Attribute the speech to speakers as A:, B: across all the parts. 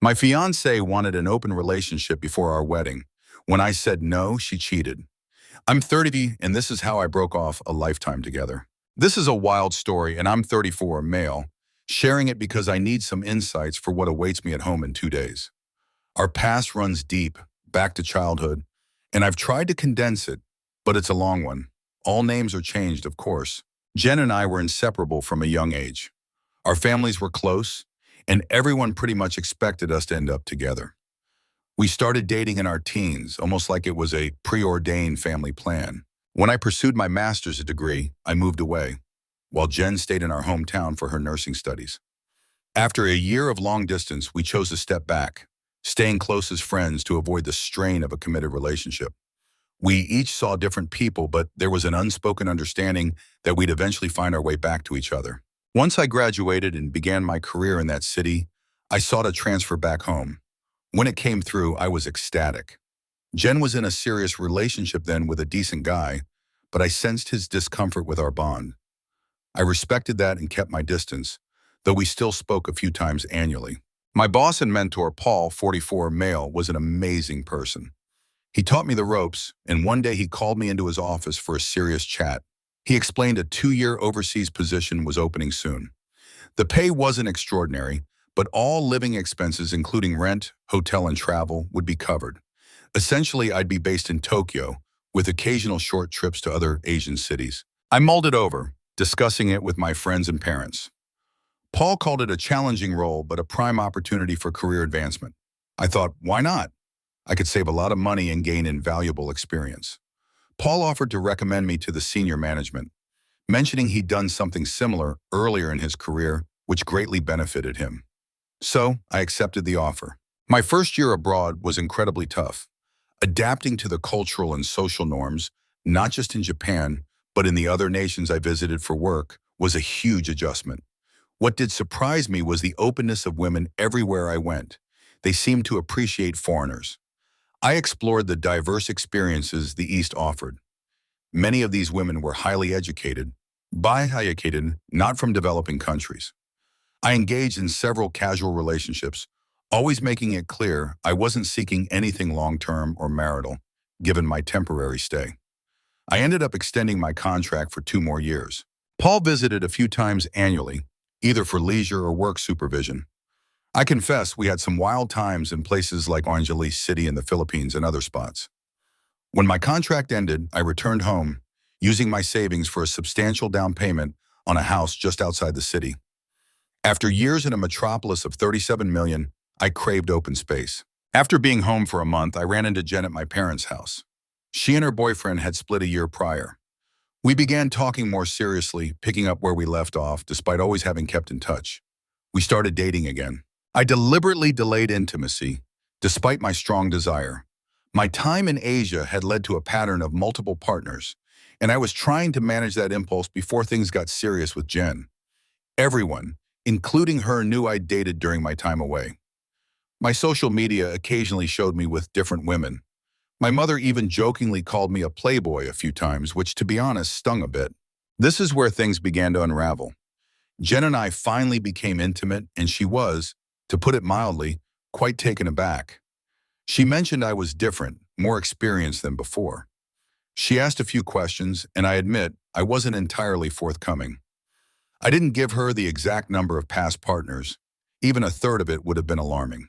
A: My fiancée wanted an open relationship before our wedding. When I said no, she cheated. I'm 30, and this is how I broke off a lifetime together. This is a wild story, and I'm 34, male, sharing it because I need some insights for what awaits me at home in 2 days. Our past runs deep, back to childhood, and I've tried to condense it, but it's a long one. All names are changed, of course. Jen and I were inseparable from a young age. Our families were close, and everyone pretty much expected us to end up together. We started dating in our teens, almost like it was a preordained family plan. When I pursued my master's degree, I moved away, while Jen stayed in our hometown for her nursing studies. After a year of long distance, we chose to step back, staying close as friends to avoid the strain of a committed relationship. We each saw different people, but there was an unspoken understanding that we'd eventually find our way back to each other. Once I graduated and began my career in that city, I sought a transfer back home. When it came through, I was ecstatic. Jen was in a serious relationship then with a decent guy, but I sensed his discomfort with our bond. I respected that and kept my distance, though we still spoke a few times annually. My boss and mentor, Paul, 44, male, was an amazing person. He taught me the ropes, and one day he called me into his office for a serious chat. He explained a 2-year overseas position was opening soon. The pay wasn't extraordinary, but all living expenses, including rent, hotel, and travel, would be covered. Essentially, I'd be based in Tokyo, with occasional short trips to other Asian cities. I mulled it over, discussing it with my friends and parents. Paul called it a challenging role, but a prime opportunity for career advancement. I thought, why not? I could save a lot of money and gain invaluable experience. Paul offered to recommend me to the senior management, mentioning he'd done something similar earlier in his career, which greatly benefited him. So I accepted the offer. My first year abroad was incredibly tough. Adapting to the cultural and social norms, not just in Japan, but in the other nations I visited for work, was a huge adjustment. What did surprise me was the openness of women everywhere I went. They seemed to appreciate foreigners. I explored the diverse experiences the East offered. Many of these women were highly educated, not from developing countries. I engaged in several casual relationships, always making it clear I wasn't seeking anything long-term or marital, given my temporary stay. I ended up extending my contract for 2 more years. Paul visited a few times annually, either for leisure or work supervision. I confess we had some wild times in places like Angeles City in the Philippines and other spots. When my contract ended, I returned home, using my savings for a substantial down payment on a house just outside the city. After years in a metropolis of 37 million, I craved open space. After being home for a month, I ran into Jen at my parents' house. She and her boyfriend had split a year prior. We began talking more seriously, picking up where we left off, despite always having kept in touch. We started dating again. I deliberately delayed intimacy, despite my strong desire. My time in Asia had led to a pattern of multiple partners, and I was trying to manage that impulse before things got serious with Jen. Everyone, including her, knew I'd dated during my time away. My social media occasionally showed me with different women. My mother even jokingly called me a playboy a few times, which, to be honest, stung a bit. This is where things began to unravel. Jen and I finally became intimate, and she was, to put it mildly, quite taken aback. She mentioned I was different, more experienced than before. She asked a few questions, and I admit I wasn't entirely forthcoming. I didn't give her the exact number of past partners. Even a third of it would have been alarming.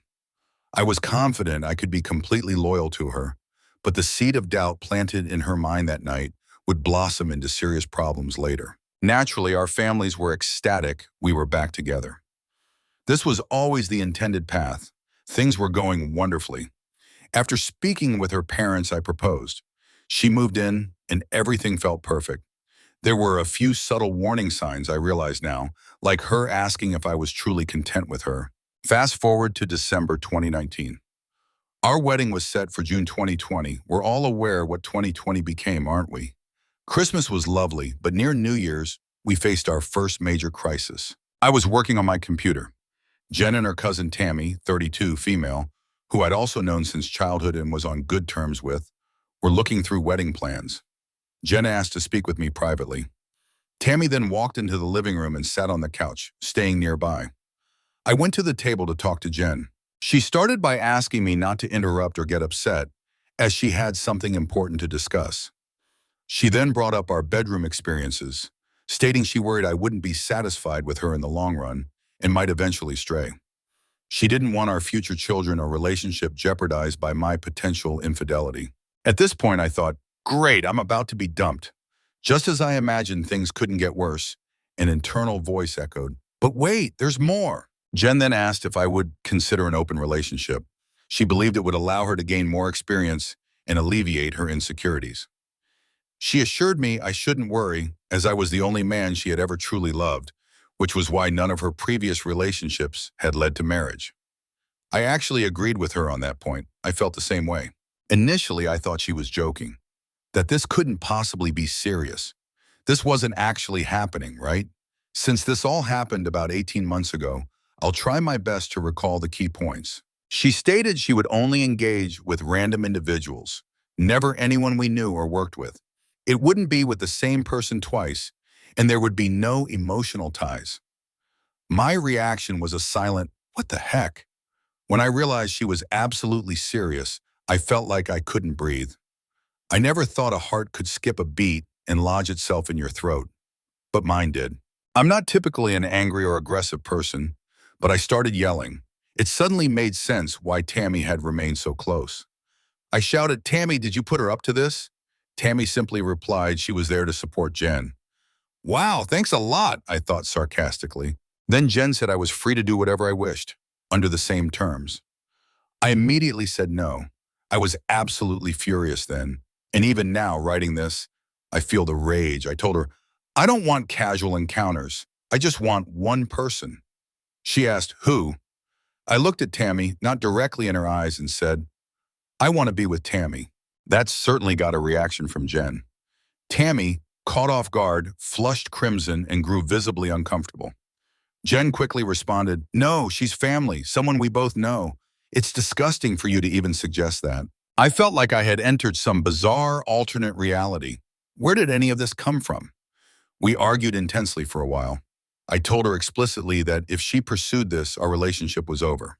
A: I was confident I could be completely loyal to her, but the seed of doubt planted in her mind that night would blossom into serious problems later. Naturally, our families were ecstatic we were back together. This was always the intended path. Things were going wonderfully. After speaking with her parents, I proposed. She moved in, and everything felt perfect. There were a few subtle warning signs I realize now, like her asking if I was truly content with her. Fast forward to December 2019. Our wedding was set for June 2020. We're all aware what 2020 became, aren't we? Christmas was lovely, but near New Year's, we faced our first major crisis. I was working on my computer. Jen and her cousin Tammy, 32, female, who I'd also known since childhood and was on good terms with, were looking through wedding plans. Jen asked to speak with me privately. Tammy then walked into the living room and sat on the couch, staying nearby. I went to the table to talk to Jen. She started by asking me not to interrupt or get upset, as she had something important to discuss. She then brought up our bedroom experiences, stating she worried I wouldn't be satisfied with her in the long run and might eventually stray. She didn't want our future children or relationship jeopardized by my potential infidelity. At this point, I thought, great, I'm about to be dumped. Just as I imagined things couldn't get worse, an internal voice echoed, but wait, there's more. Jen then asked if I would consider an open relationship. She believed it would allow her to gain more experience and alleviate her insecurities. She assured me I shouldn't worry, as I was the only man she had ever truly loved, which was why none of her previous relationships had led to marriage. I actually agreed with her on that point. I felt the same way. Initially, I thought she was joking, that this couldn't possibly be serious. This wasn't actually happening, right? Since this all happened about 18 months ago, I'll try my best to recall the key points. She stated she would only engage with random individuals, never anyone we knew or worked with. It wouldn't be with the same person twice, and there would be no emotional ties. My reaction was a silent, "What the heck?" When I realized she was absolutely serious, I felt like I couldn't breathe. I never thought a heart could skip a beat and lodge itself in your throat, but mine did. I'm not typically an angry or aggressive person, but I started yelling. It suddenly made sense why Tammy had remained so close. I shouted, "Tammy, did you put her up to this?" Tammy simply replied she was there to support Jen. "Wow, thanks a lot," I thought sarcastically. Then Jen said I was free to do whatever I wished, under the same terms. I immediately said no. I was absolutely furious then, and even now, writing this, I feel the rage. I told her, "I don't want casual encounters. I just want one person." She asked, "Who?" I looked at Tammy, not directly in her eyes, and said, "I want to be with Tammy." That certainly got a reaction from Jen. Tammy, caught off guard, flushed crimson and grew visibly uncomfortable. Jen quickly responded, "No, she's family, someone we both know. It's disgusting for you to even suggest that." I felt like I had entered some bizarre alternate reality. Where did any of this come from? We argued intensely for a while. I told her explicitly that if she pursued this, our relationship was over.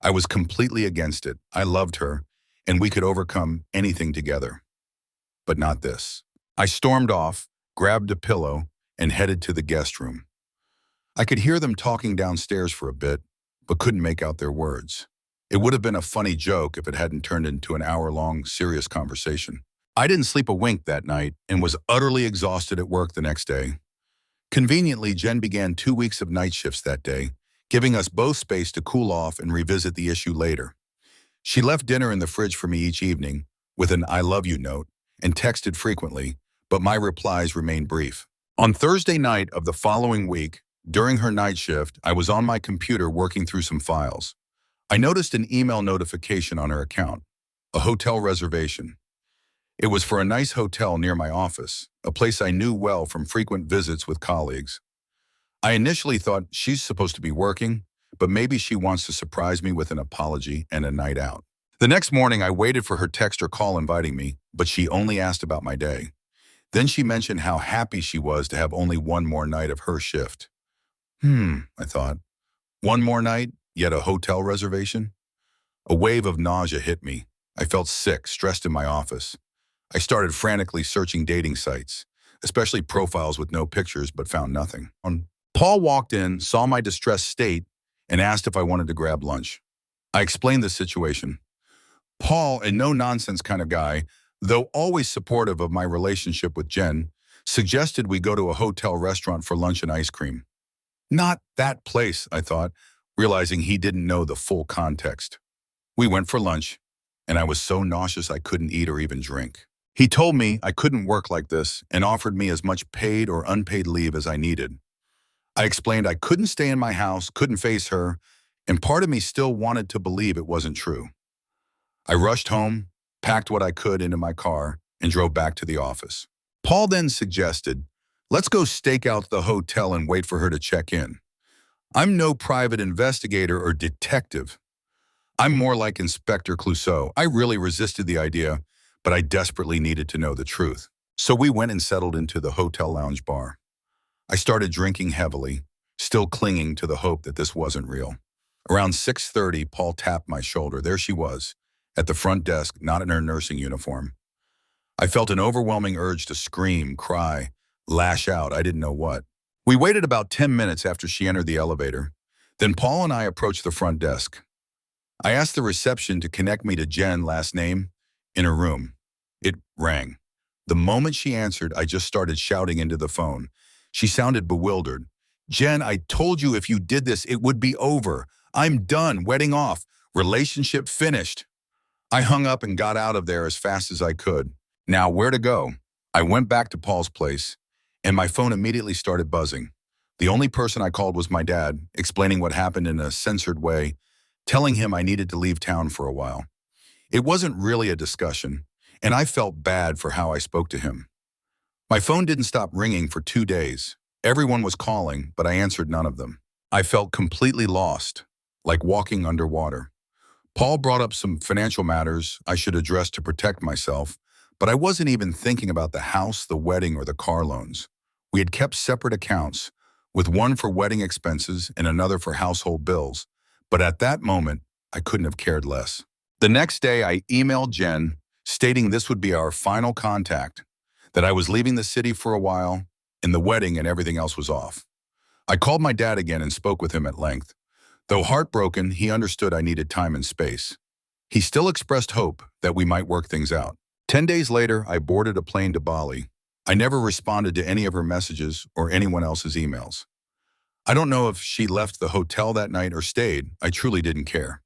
A: I was completely against it. I loved her, and we could overcome anything together. But not this. I stormed off, grabbed a pillow, and headed to the guest room. I could hear them talking downstairs for a bit, but couldn't make out their words. It would have been a funny joke if it hadn't turned into an hour-long, serious conversation. I didn't sleep a wink that night and was utterly exhausted at work the next day. Conveniently, Jen began 2 weeks of night shifts that day, giving us both space to cool off and revisit the issue later. She left dinner in the fridge for me each evening with an "I love you" note and texted frequently, but my replies remained brief. On Thursday night of the following week, during her night shift, I was on my computer working through some files. I noticed an email notification on her account, a hotel reservation. It was for a nice hotel near my office, a place I knew well from frequent visits with colleagues. I initially thought she's supposed to be working, but maybe she wants to surprise me with an apology and a night out. The next morning, I waited for her text or call inviting me, but she only asked about my day. Then she mentioned how happy she was to have only one more night of her shift. I thought. One more night, yet a hotel reservation? A wave of nausea hit me. I felt sick, stressed in my office. I started frantically searching dating sites, especially profiles with no pictures, but found nothing. Paul walked in, saw my distressed state, and asked if I wanted to grab lunch. I explained the situation. Paul, a no-nonsense kind of guy, though always supportive of my relationship with Jen, suggested we go to a hotel restaurant for lunch and ice cream. Not that place, I thought, realizing he didn't know the full context. We went for lunch, and I was so nauseous I couldn't eat or even drink. He told me I couldn't work like this and offered me as much paid or unpaid leave as I needed. I explained I couldn't stay in my house, couldn't face her, and part of me still wanted to believe it wasn't true. I rushed home, packed what I could into my car, and drove back to the office. Paul then suggested, "Let's go stake out the hotel and wait for her to check in." I'm no private investigator or detective. I'm more like Inspector Clouseau. I really resisted the idea, but I desperately needed to know the truth. So we went and settled into the hotel lounge bar. I started drinking heavily, still clinging to the hope that this wasn't real. Around 6:30, Paul tapped my shoulder. There she was, at the front desk, not in her nursing uniform. I felt an overwhelming urge to scream, cry, lash out, I didn't know what. We waited about 10 minutes after she entered the elevator. Then Paul and I approached the front desk. I asked the reception to connect me to Jen, last name, in her room. It rang. The moment she answered, I just started shouting into the phone. She sounded bewildered. "Jen, I told you if you did this, it would be over. I'm done, wedding off, relationship finished." I hung up and got out of there as fast as I could. Now, where to go? I went back to Paul's place, and my phone immediately started buzzing. The only person I called was my dad, explaining what happened in a censored way, telling him I needed to leave town for a while. It wasn't really a discussion, and I felt bad for how I spoke to him. My phone didn't stop ringing for 2 days. Everyone was calling, but I answered none of them. I felt completely lost, like walking underwater. Paul brought up some financial matters I should address to protect myself, but I wasn't even thinking about the house, the wedding, or the car loans. We had kept separate accounts, with one for wedding expenses and another for household bills, but at that moment, I couldn't have cared less. The next day, I emailed Jen, stating this would be our final contact, that I was leaving the city for a while, and the wedding and everything else was off. I called my dad again and spoke with him at length. Though heartbroken, he understood I needed time and space. He still expressed hope that we might work things out. 10 days later, I boarded a plane to Bali. I never responded to any of her messages or anyone else's emails. I don't know if she left the hotel that night or stayed. I truly didn't care.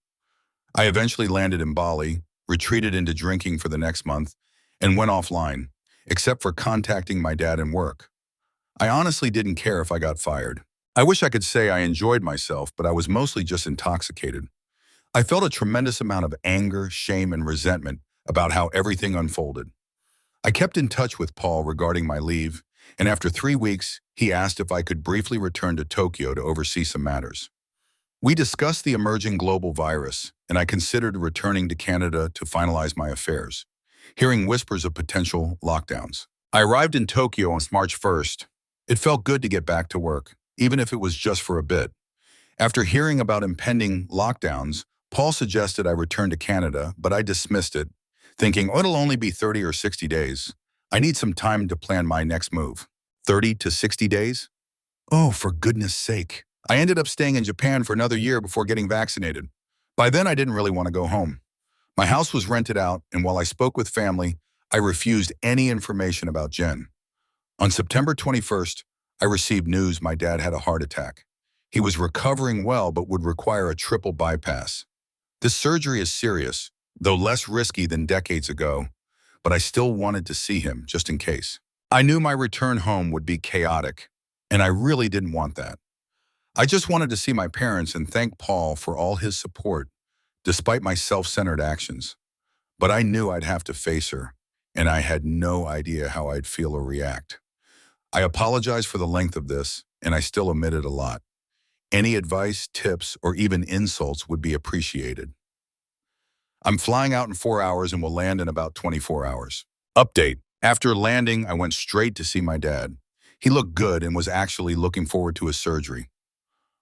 A: I eventually landed in Bali, retreated into drinking for the next month, and went offline, except for contacting my dad and work. I honestly didn't care if I got fired. I wish I could say I enjoyed myself, but I was mostly just intoxicated. I felt a tremendous amount of anger, shame, and resentment about how everything unfolded. I kept in touch with Paul regarding my leave, and after 3 weeks, he asked if I could briefly return to Tokyo to oversee some matters. We discussed the emerging global virus, and I considered returning to Canada to finalize my affairs, hearing whispers of potential lockdowns. I arrived in Tokyo on March 1st. It felt good to get back to work, even if it was just for a bit. After hearing about impending lockdowns, Paul suggested I return to Canada, but I dismissed it, thinking, oh, it'll only be 30 or 60 days. I need some time to plan my next move. 30 to 60 days? Oh, for goodness sake. I ended up staying in Japan for another year before getting vaccinated. By then, I didn't really want to go home. My house was rented out, and while I spoke with family, I refused any information about Jen. On September 21st, I received news my dad had a heart attack. He was recovering well, but would require a triple bypass. This surgery is serious, though less risky than decades ago, but I still wanted to see him, just in case. I knew my return home would be chaotic, and I really didn't want that. I just wanted to see my parents and thank Paul for all his support, despite my self-centered actions. But I knew I'd have to face her, and I had no idea how I'd feel or react. I apologize for the length of this, and I still omitted a lot. Any advice, tips, or even insults would be appreciated. I'm flying out in 4 hours and will land in about 24 hours. Update. After landing, I went straight to see my dad. He looked good and was actually looking forward to his surgery.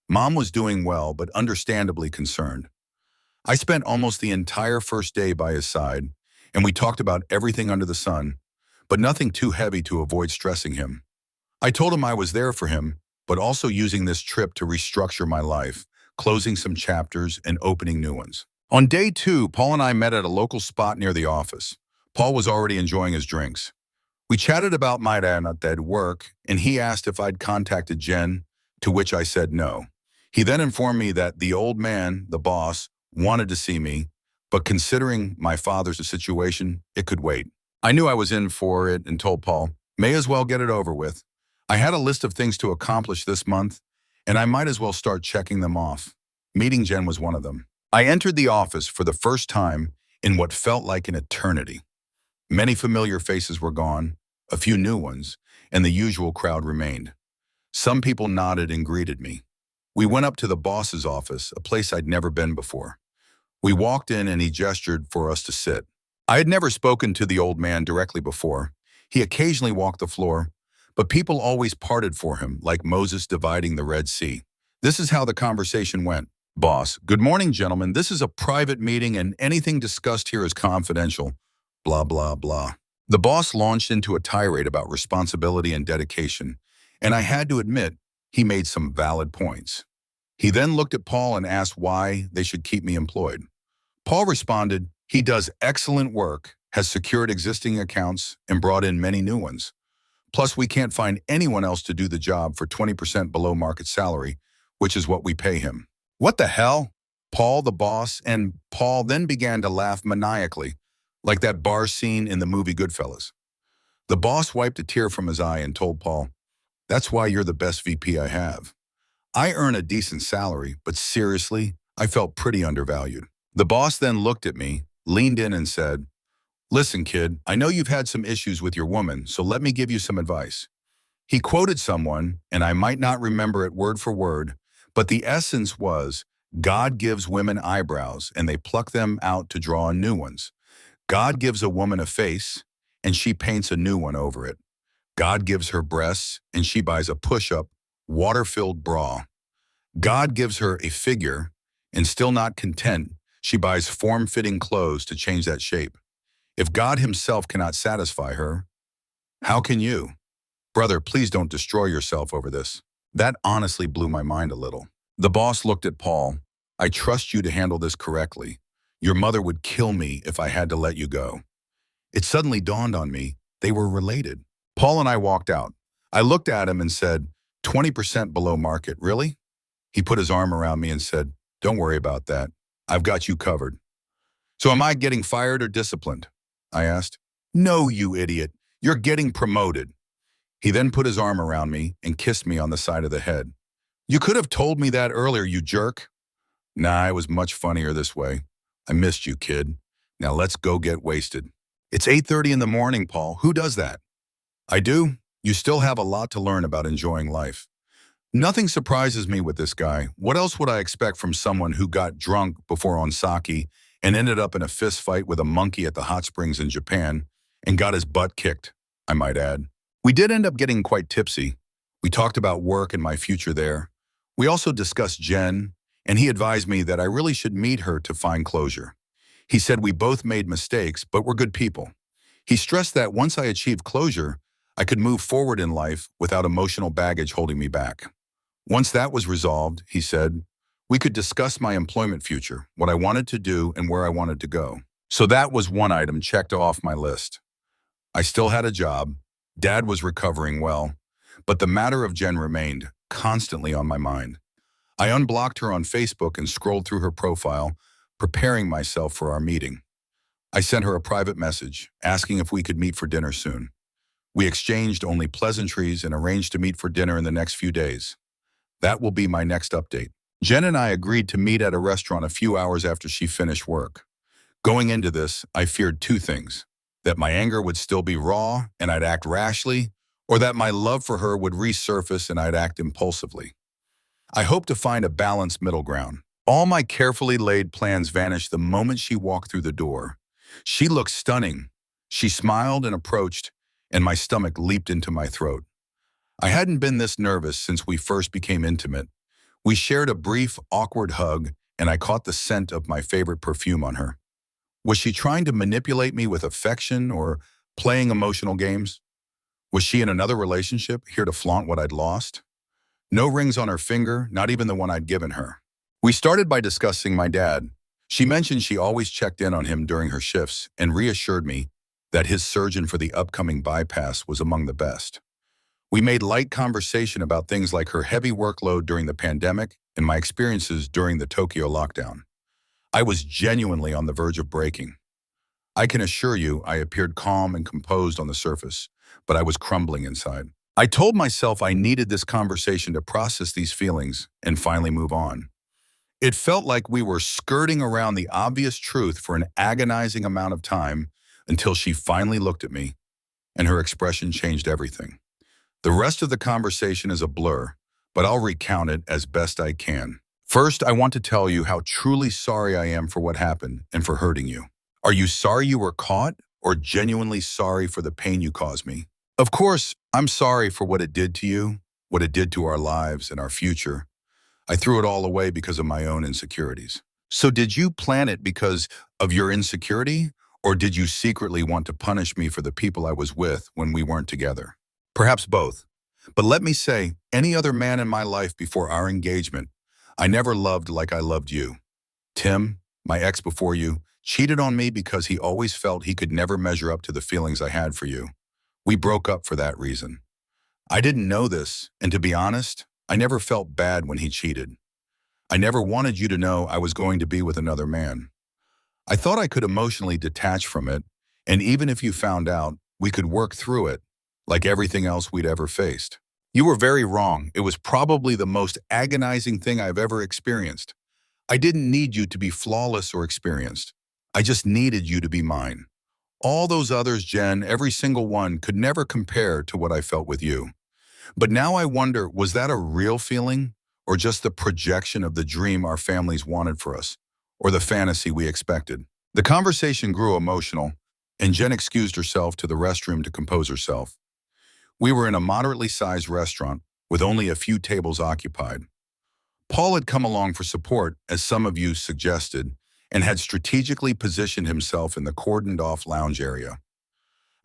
A: Mom was doing well, but understandably concerned. I spent almost the entire first day by his side, and we talked about everything under the sun, but nothing too heavy to avoid stressing him. I told him I was there for him, but also using this trip to restructure my life, closing some chapters and opening new ones. On day 2, Paul and I met at a local spot near the office. Paul was already enjoying his drinks. We chatted about my dad at work, and he asked if I'd contacted Jen, to which I said no. He then informed me that the old man, the boss, wanted to see me, but considering my father's situation, it could wait. I knew I was in for it and told Paul, may as well get it over with. I had a list of things to accomplish this month, and I might as well start checking them off. Meeting Jen was one of them. I entered the office for the first time in what felt like an eternity. Many familiar faces were gone, a few new ones, and the usual crowd remained. Some people nodded and greeted me. We went up to the boss's office, a place I'd never been before. We walked in and he gestured for us to sit. I had never spoken to the old man directly before. He occasionally walked the floor, but people always parted for him, like Moses dividing the Red Sea. This is how the conversation went. Boss, good morning, gentlemen. This is a private meeting and anything discussed here is confidential. Blah, blah, blah. The boss launched into a tirade about responsibility and dedication, and I had to admit, he made some valid points. He then looked at Paul and asked why they should keep me employed. Paul responded, he does excellent work, has secured existing accounts, and brought in many new ones. Plus, we can't find anyone else to do the job for 20% below market salary, which is what we pay him. What the hell? Paul, the boss, and Paul then began to laugh maniacally, like that bar scene in the movie Goodfellas. The boss wiped a tear from his eye and told Paul, that's why you're the best VP I have. I earn a decent salary, but seriously, I felt pretty undervalued. The boss then looked at me, leaned in and said, listen, kid, I know you've had some issues with your woman, so let me give you some advice. He quoted someone, and I might not remember it word for word, but the essence was, God gives women eyebrows, and they pluck them out to draw on new ones. God gives a woman a face, and she paints a new one over it. God gives her breasts, and she buys a push-up, water-filled bra. God gives her a figure, and still not content, she buys form-fitting clothes to change that shape. If God himself cannot satisfy her, how can you? Brother, please don't destroy yourself over this. That honestly blew my mind a little. The boss looked at Paul. I trust you to handle this correctly. Your mother would kill me if I had to let you go. It suddenly dawned on me, they were related. Paul and I walked out. I looked at him and said, 20% below market, really? He put his arm around me and said, don't worry about that. I've got you covered. So am I getting fired or disciplined? I asked. No, you idiot. You're getting promoted. He then put his arm around me and kissed me on the side of the head. You could have told me that earlier, you jerk. Nah, it was much funnier this way. I missed you, kid. Now let's go get wasted. It's 8:30 in the morning, Paul. Who does that? I do. You still have a lot to learn about enjoying life. Nothing surprises me with this guy. What else would I expect from someone who got drunk before on sake and ended up in a fist fight with a monkey at the hot springs in Japan and got his butt kicked, I might add. We did end up getting quite tipsy. We talked about work and my future there. We also discussed Jen, and he advised me that I really should meet her to find closure. He said we both made mistakes, but we're good people. He stressed that once I achieved closure, I could move forward in life without emotional baggage holding me back. Once that was resolved, he said, we could discuss my employment future, what I wanted to do and where I wanted to go. So that was one item checked off my list. I still had a job. Dad was recovering well, but the matter of Jen remained constantly on my mind. I unblocked her on Facebook and scrolled through her profile, preparing myself for our meeting. I sent her a private message, asking if we could meet for dinner soon. We exchanged only pleasantries and arranged to meet for dinner in the next few days. That will be my next update. Jen and I agreed to meet at a restaurant a few hours after she finished work. Going into this, I feared two things: that my anger would still be raw and I'd act rashly, or that my love for her would resurface and I'd act impulsively. I hoped to find a balanced middle ground. All my carefully laid plans vanished the moment she walked through the door. She looked stunning. She smiled and approached, and my stomach leaped into my throat. I hadn't been this nervous since we first became intimate. We shared a brief, awkward hug, and I caught the scent of my favorite perfume on her. Was she trying to manipulate me with affection or playing emotional games? Was she in another relationship, here to flaunt what I'd lost? No rings on her finger, not even the one I'd given her. We started by discussing my dad. She mentioned she always checked in on him during her shifts and reassured me that his surgeon for the upcoming bypass was among the best. We made light conversation about things like her heavy workload during the pandemic and my experiences during the Tokyo lockdown. I was genuinely on the verge of breaking. I can assure you I appeared calm and composed on the surface, but I was crumbling inside. I told myself I needed this conversation to process these feelings and finally move on. It felt like we were skirting around the obvious truth for an agonizing amount of time until she finally looked at me, and her expression changed everything. The rest of the conversation is a blur, but I'll recount it as best I can. First, I want to tell you how truly sorry I am for what happened and for hurting you. Are you sorry you were caught, or genuinely sorry for the pain you caused me? Of course, I'm sorry for what it did to you, what it did to our lives and our future. I threw it all away because of my own insecurities. So did you plan it because of your insecurity, or did you secretly want to punish me for the people I was with when we weren't together? Perhaps both. But let me say, any other man in my life before our engagement, I never loved like I loved you. Tim, my ex before you, cheated on me because he always felt he could never measure up to the feelings I had for you. We broke up for that reason. I didn't know this, and to be honest, I never felt bad when he cheated. I never wanted you to know I was going to be with another man. I thought I could emotionally detach from it, and even if you found out, we could work through it, like everything else we'd ever faced. You were very wrong. It was probably the most agonizing thing I've ever experienced. I didn't need you to be flawless or experienced. I just needed you to be mine. All those others, Jen, every single one, could never compare to what I felt with you. But now I wonder, was that a real feeling, or just the projection of the dream our families wanted for us, or the fantasy we expected? The conversation grew emotional, and Jen excused herself to the restroom to compose herself. We were in a moderately sized restaurant with only a few tables occupied. Paul had come along for support, as some of you suggested, and had strategically positioned himself in the cordoned-off lounge area.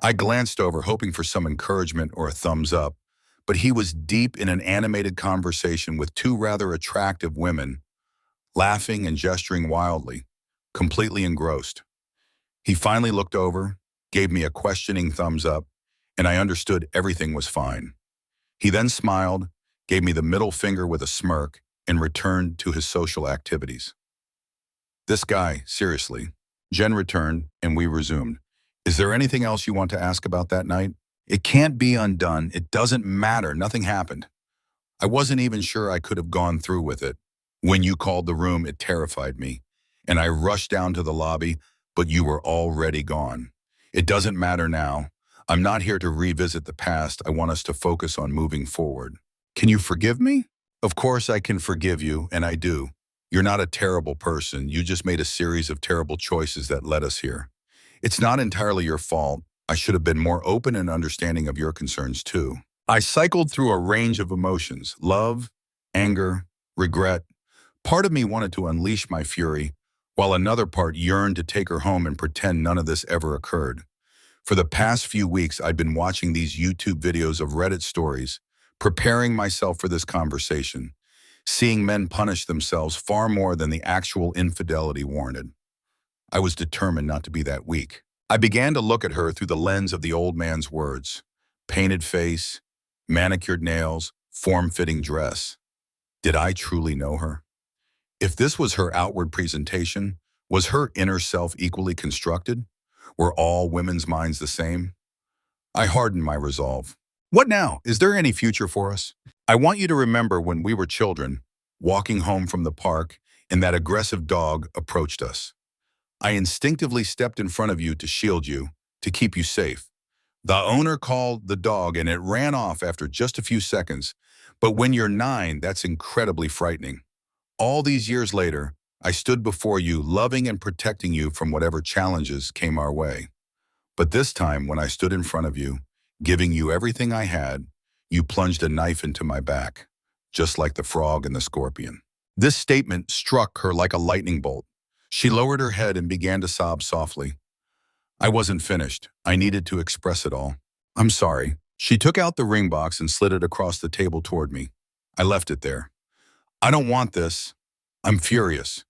A: I glanced over, hoping for some encouragement or a thumbs up, but he was deep in an animated conversation with two rather attractive women, laughing and gesturing wildly, completely engrossed. He finally looked over, gave me a questioning thumbs up, and I understood everything was fine. He then smiled, gave me the middle finger with a smirk, and returned to his social activities. This guy, seriously. Jen returned, and we resumed. Is there anything else you want to ask about that night? It can't be undone. It doesn't matter. Nothing happened. I wasn't even sure I could have gone through with it. When you called the room, it terrified me, and I rushed down to the lobby, but you were already gone. It doesn't matter now. I'm not here to revisit the past. I want us to focus on moving forward. Can you forgive me? Of course I can forgive you, and I do. You're not a terrible person. You just made a series of terrible choices that led us here. It's not entirely your fault. I should have been more open and understanding of your concerns too. I cycled through a range of emotions: love, anger, regret. Part of me wanted to unleash my fury, while another part yearned to take her home and pretend none of this ever occurred. For the past few weeks, I'd been watching these YouTube videos of Reddit stories, preparing myself for this conversation, seeing men punish themselves far more than the actual infidelity warranted. I was determined not to be that weak. I began to look at her through the lens of the old man's words: painted face, manicured nails, form-fitting dress. Did I truly know her? If this was her outward presentation, was her inner self equally constructed? Were all women's minds the same? I hardened my resolve. What now? Is there any future for us? I want you to remember when we were children, walking home from the park, and that aggressive dog approached us. I instinctively stepped in front of you to shield you, to keep you safe. The owner called the dog and it ran off after just a few seconds. But when you're 9, that's incredibly frightening. All these years later, I stood before you, loving and protecting you from whatever challenges came our way. But this time, when I stood in front of you, giving you everything I had, you plunged a knife into my back, just like the frog and the scorpion. This statement struck her like a lightning bolt. She lowered her head and began to sob softly. I wasn't finished. I needed to express it all. I'm sorry. She took out the ring box and slid it across the table toward me. I left it there. I don't want this. I'm furious.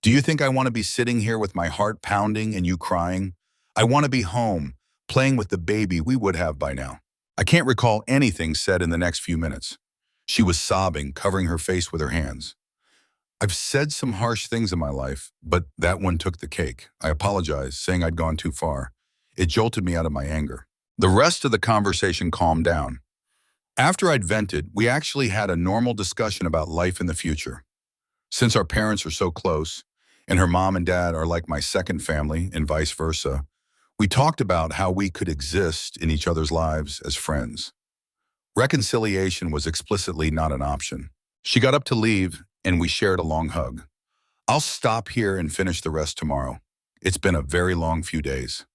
A: Do you think I want to be sitting here with my heart pounding and you crying? I want to be home, playing with the baby we would have by now. I can't recall anything said in the next few minutes. She was sobbing, covering her face with her hands. I've said some harsh things in my life, but that one took the cake. I apologized, saying I'd gone too far. It jolted me out of my anger. The rest of the conversation calmed down. After I'd vented, we actually had a normal discussion about life in the future. Since our parents are so close, and her mom and dad are like my second family and vice versa, we talked about how we could exist in each other's lives as friends. Reconciliation was explicitly not an option. She got up to leave, and we shared a long hug. I'll stop here and finish the rest tomorrow. It's been a very long few days.